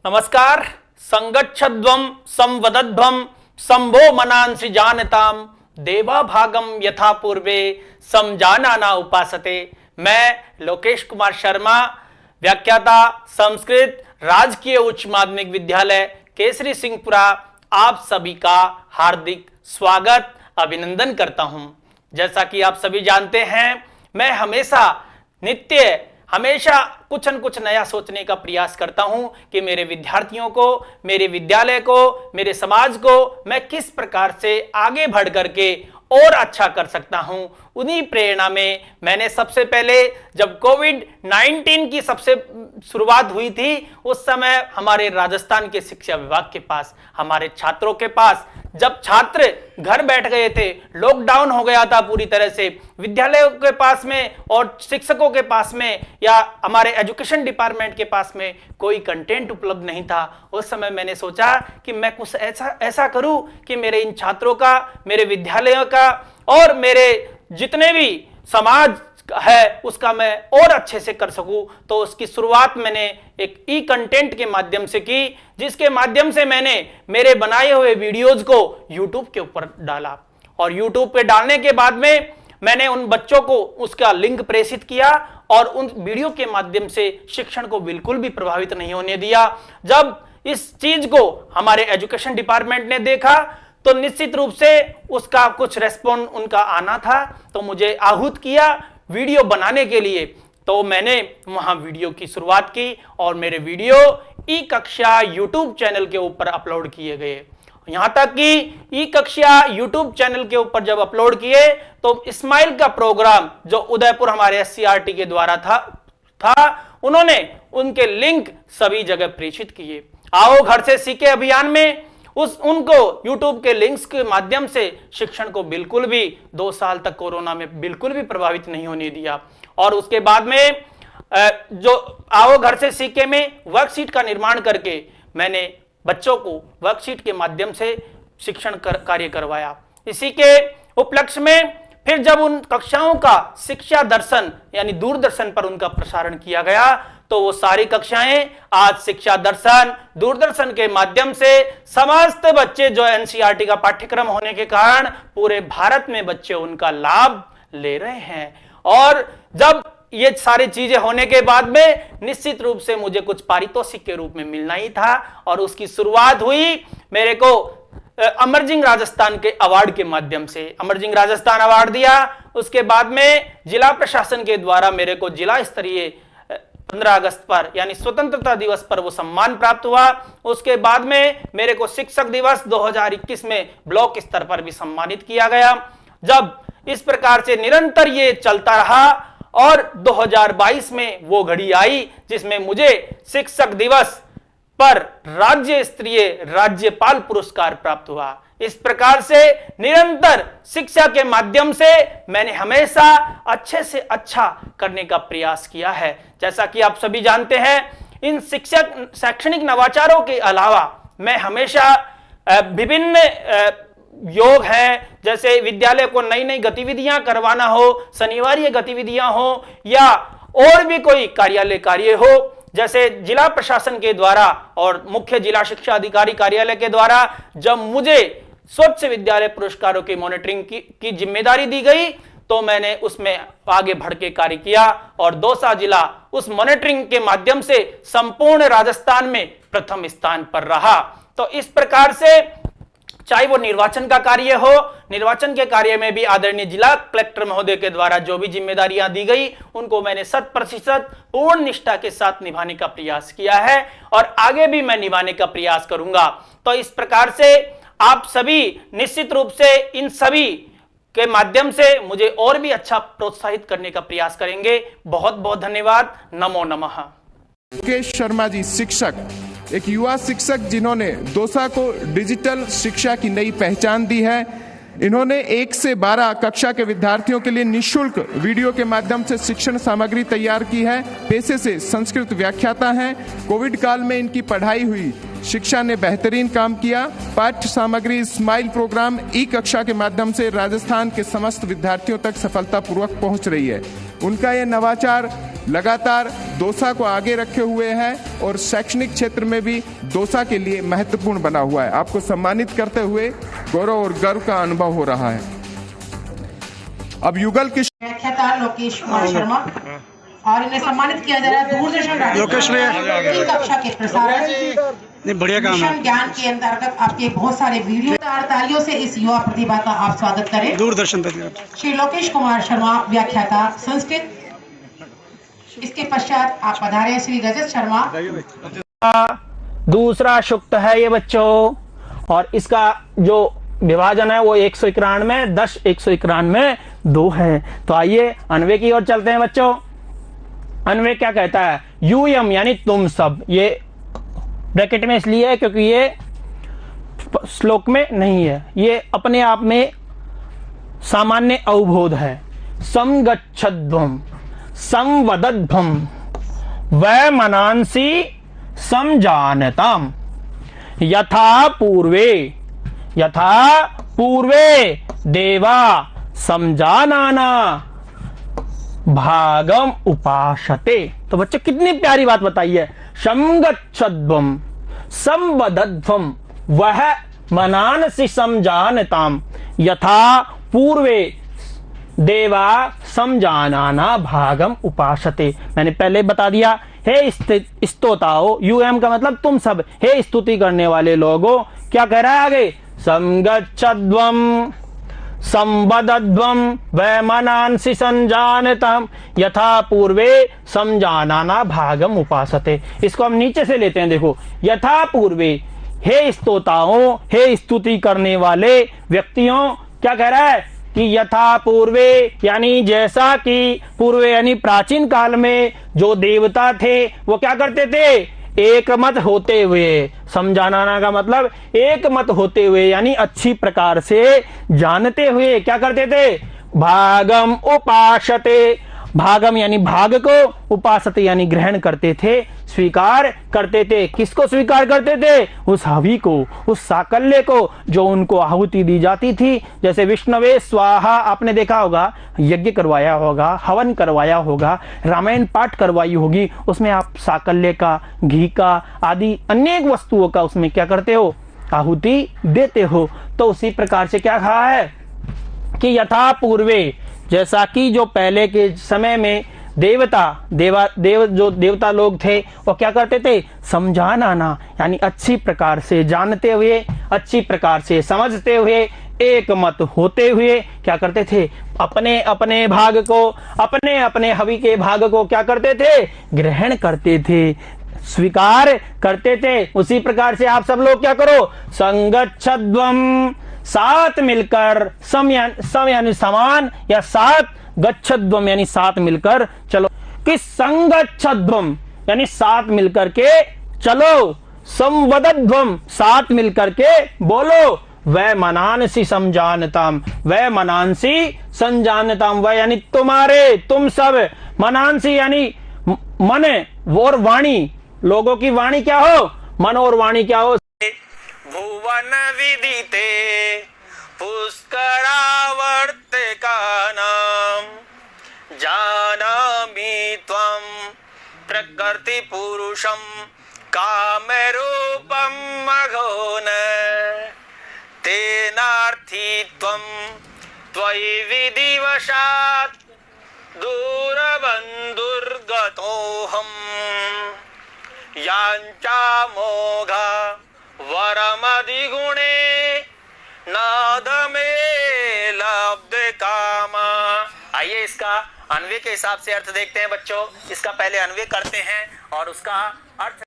नमस्कार। संगच्छध्वं संवदध्वं संभो मनांसि जानताम देवा भागम यथा पूर्वे समजाना उपासते। मैं लोकेश कुमार शर्मा, व्याख्याता, संस्कृत, राजकीय उच्च माध्यमिक विद्यालय केसरी सिंहपुरा, आप सभी का हार्दिक स्वागत अभिनंदन करता हूं। जैसा कि आप सभी जानते हैं, मैं हमेशा कुछ न कुछ नया सोचने का प्रयास करता हूं कि मेरे विद्यार्थियों को, मेरे विद्यालय को, मेरे समाज को मैं किस प्रकार से आगे बढ़ करके और अच्छा कर सकता हूं। उन्हीं प्रेरणा में मैंने सबसे पहले जब कोविड-19 की सबसे शुरुआत हुई थी, उस समय हमारे राजस्थान के शिक्षा विभाग के पास, हमारे छात्रों के पास, जब छात्र घर बैठ गए थे, लॉकडाउन हो गया था पूरी तरह से, विद्यालयों के पास में और शिक्षकों के पास में या हमारे एजुकेशन डिपार्टमेंट के पास में कोई कंटेंट उपलब्ध नहीं था, उस समय मैंने सोचा कि मैं कुछ ऐसा करूं कि मेरे इन छात्रों का, मेरे विद्यालयों का और मेरे जितने भी समाज है उसका मैं और अच्छे से कर सकूं। तो उसकी शुरुआत मैंने एक ई कंटेंट के माध्यम से की, जिसके माध्यम से मैंने मेरे बनाए हुए वीडियोज को यूट्यूब के ऊपर डाला और यूट्यूब पे डालने के बाद में मैंने उन बच्चों को उसका लिंक प्रेषित किया और उन वीडियो के माध्यम से शिक्षण को बिल्कुल भी प्रभावित नहीं होने दिया। जब इस चीज को हमारे एजुकेशन डिपार्टमेंट ने देखा तो निश्चित रूप से उसका कुछ रेस्पॉन्स उनका आना था, तो मुझे आहूत किया वीडियो बनाने के लिए। तो मैंने वहां वीडियो की शुरुआत की और मेरे वीडियो ई कक्षा यूट्यूब चैनल के ऊपर अपलोड किए गए। यहां तक कि ई कक्षा यूट्यूब चैनल के ऊपर जब अपलोड किए तो स्माइल का प्रोग्राम जो उदयपुर हमारे एससीईआरटी के द्वारा था, उन्होंने उनके लिंक सभी जगह प्रेषित किए। आओ घर से सीखे अभियान में उनको YouTube के लिंक्स के माध्यम से शिक्षण को बिल्कुल भी 2 साल तक कोरोना में बिल्कुल भी प्रभावित नहीं होने दिया। और उसके बाद में जो आओ घर से सीखे में वर्कशीट का निर्माण करके मैंने बच्चों को वर्कशीट के माध्यम से शिक्षण कार्य करवाया। इसी के उपलक्ष्य में फिर जब उन कक्षाओं का शिक्षा दर्शन यानी दूरदर्शन पर उनका प्रसारण किया गया, तो वो सारी कक्षाएं आज शिक्षा दर्शन, दूरदर्शन के माध्यम से समस्त बच्चे, जो एनसीईआरटी का पाठ्यक्रम होने के कारण पूरे भारत में बच्चे उनका लाभ ले रहे हैं। और जब ये सारी चीजें होने के बाद में निश्चित रूप से मुझे कुछ पारितोषिक के रूप में मिलना ही था और उसकी शुरुआत हुई मेरे को अमरजिंग राजस्थान के अवार्ड के माध्यम से। अमरजिंग राजस्थान अवार्ड दिया, उसके बाद में जिला प्रशासन के द्वारा मेरे को जिला स्तरीय 15 अगस्त पर यानी स्वतंत्रता दिवस पर वो सम्मान प्राप्त हुआ। उसके बाद में मेरे को शिक्षक दिवस 2021 में ब्लॉक स्तर पर भी सम्मानित किया गया। जब इस प्रकार से निरंतर ये चलता रहा और 2022 में वो घड़ी आई जिसमें मुझे शिक्षक दिवस पर राज्य स्तरीय राज्यपाल पुरस्कार प्राप्त हुआ। इस प्रकार से निरंतर शिक्षा के माध्यम से मैंने हमेशा अच्छे से अच्छा करने का प्रयास किया है। जैसा कि आप सभी जानते हैं, इन शैक्षणिक नवाचारों के अलावा मैं हमेशा विभिन्न योग हैं, जैसे विद्यालय को नई नई गतिविधियां करवाना हो, शनिवारीय गतिविधियां हो या और भी कोई कार्यालय कार्य हो, जैसे जिला प्रशासन के द्वारा और मुख्य जिला शिक्षा अधिकारी कार्यालय के द्वारा जब मुझे स्वच्छ विद्यालय पुरस्कारों की मॉनिटरिंग की जिम्मेदारी दी गई, तो मैंने उसमें आगे बढ़ के कार्य किया और दौसा जिला उस मॉनिटरिंग के माध्यम से संपूर्ण राजस्थान में प्रथम स्थान पर रहा। तो इस प्रकार से चाहे वो निर्वाचन का कार्य हो, निर्वाचन के कार्य में भी आदरणीय जिला कलेक्टर महोदय के द्वारा जो भी जिम्मेदारियां दी गई उनको मैंने 100% पूर्ण निष्ठा के साथ निभाने का प्रयास किया है और आगे भी मैं निभाने का प्रयास करूंगा। तो इस प्रकार से आप सभी निश्चित रूप से इन सभी के माध्यम से मुझे और भी अच्छा प्रोत्साहित करने का प्रयास करेंगे। बहुत बहुत धन्यवाद। नमो नमः। लोकेश शर्मा जी, शिक्षक, एक युवा शिक्षक जिन्होंने दौसा को डिजिटल शिक्षा की नई पहचान दी है। इन्होंने 1 से 12 कक्षा के विद्यार्थियों के लिए निःशुल्क वीडियो के माध्यम से शिक्षण सामग्री तैयार की है। पेशे से संस्कृत व्याख्याता हैं। कोविड काल में इनकी पढ़ाई हुई शिक्षा ने बेहतरीन काम किया। पाठ्य सामग्री स्माइल प्रोग्राम ई कक्षा के माध्यम से राजस्थान के समस्त विद्यार्थियों तक सफलतापूर्वक पहुंच रही है। उनका यह नवाचार लगातार दौसा को आगे रखे हुए है और शैक्षणिक क्षेत्र में भी दौसा के लिए महत्वपूर्ण बना हुआ है। आपको सम्मानित करते हुए गौरव और गर्व का अनुभव हो रहा है। अब युगल की व्याख्याता लोकेश कुमार शर्मा और इन्हें सम्मानित किया जा रहा है दूरदर्शन लोकेश भैया। की कक्षा के प्रसारण नहीं, बढ़िया काम है। मिशन ज्ञान के अंतर्गत आपके बहुत सारे वीडियो तालियों से इस युवा प्रतिभा का आप स्वागत करें। दूरदर्शन पर श्री लोकेश कुमार शर्मा व्याख्याता संस्कृत। इसके पश्चात आप पधारे श्री रजत शर्मा। दूसरा सूक्त है ये बच्चों, और इसका जो विभाजन है वो 191, 10 191 2 है। तो आइए अन्वय की ओर चलते हैं बच्चों। अन्वय क्या कहता है? यूयम यानी तुम सब। ये ब्रैकेट में इसलिए है क्योंकि ये श्लोक में नहीं है, ये अपने आप में सामान्य अवबोध है। समगच्छध्वम संवदध्वम वैमनांसि समजानताम यथा पूर्वे देवा समजानाना भागम उपासते। तो बच्चे कितनी प्यारी बात बताई है। समगच्छध्वम संवदध्वम वह मनानसि समजानताम यथा पूर्वे देवा समजानाना भागम उपासते। मैंने पहले बता दिया। हे स्तोताओ, यूएम का मतलब तुम सब, हे स्तुति करने वाले लोगों, क्या कह रहा है आगे? संगच्छध्वम संवदध्वम वैमनांसि संजानतम यथा पूर्वे समजानाना भागम उपासते। इसको हम नीचे से लेते हैं। देखो, यथा पूर्वे, हे स्तोताओं, हे स्तुति करने वाले व्यक्तियों, क्या कह रहा है कि यथा पूर्वे यानी जैसा कि पूर्वे यानी प्राचीन काल में जो देवता थे वो क्या करते थे? एक मत होते हुए। समझाना का मतलब एक मत होते हुए यानी अच्छी प्रकार से जानते हुए क्या करते थे? भागम उपासते। भागम यानी भाग को, उपासते यानी ग्रहण करते थे, स्वीकार करते थे। किसको स्वीकार करते थे? उस हवि को, उस साकल्य को जो उनको आहुति दी जाती थी। जैसे विष्णवे स्वाहा आपने देखा होगा, यज्ञ करवाया होगा, हवन करवाया होगा, रामायण पाठ करवाई होगी, उसमें आप साकल्य का, घी का आदि अनेक वस्तुओं का उसमें क्या करते हो? आहुति देते हो। तो उसी प्रकार से क्या कहा है कि यथा पूर्वे, जैसा कि जो पहले के समय में जो देवता लोग थे वो क्या करते थे? समझाना यानी अच्छी प्रकार से जानते हुए, अच्छी प्रकार से समझते हुए, एक मत होते हुए क्या करते थे? अपने अपने भाग को, अपने अपने हवि के भाग को क्या करते थे? ग्रहण करते थे, स्वीकार करते थे। उसी प्रकार से आप सब लोग क्या करो? संगच्छध्वम, साथ मिलकर, सम यानी समान, या साथ, गच्छध्वम यानी साथ मिलकर चलो। कि संगच्छध्वम यानी साथ मिलकर के चलो, संवदध्वम साथ मिलकर के बोलो, वह मनानसी समजानताम, वह मनानसी संजानताम, वह यानी तुम्हारे, तुम सब, मनानसी यानी मन और वाणी, लोगों की वाणी क्या हो? मन और वाणी क्या हो? भुवन विदिते पुष्करावर्ते कानाम जानामि त्वं प्रकृति पुरुषं कामरूपं मघोन तेनार्थी त्वं त्वयि विधिवशात् दूरबन्धुर्गतोऽहम् यांचा मोघा वरमधिगुणे नाद में लब्ध कामा। आइए इसका अन्वय के हिसाब से अर्थ देखते हैं बच्चों। इसका पहले अन्वय करते हैं और उसका अर्थ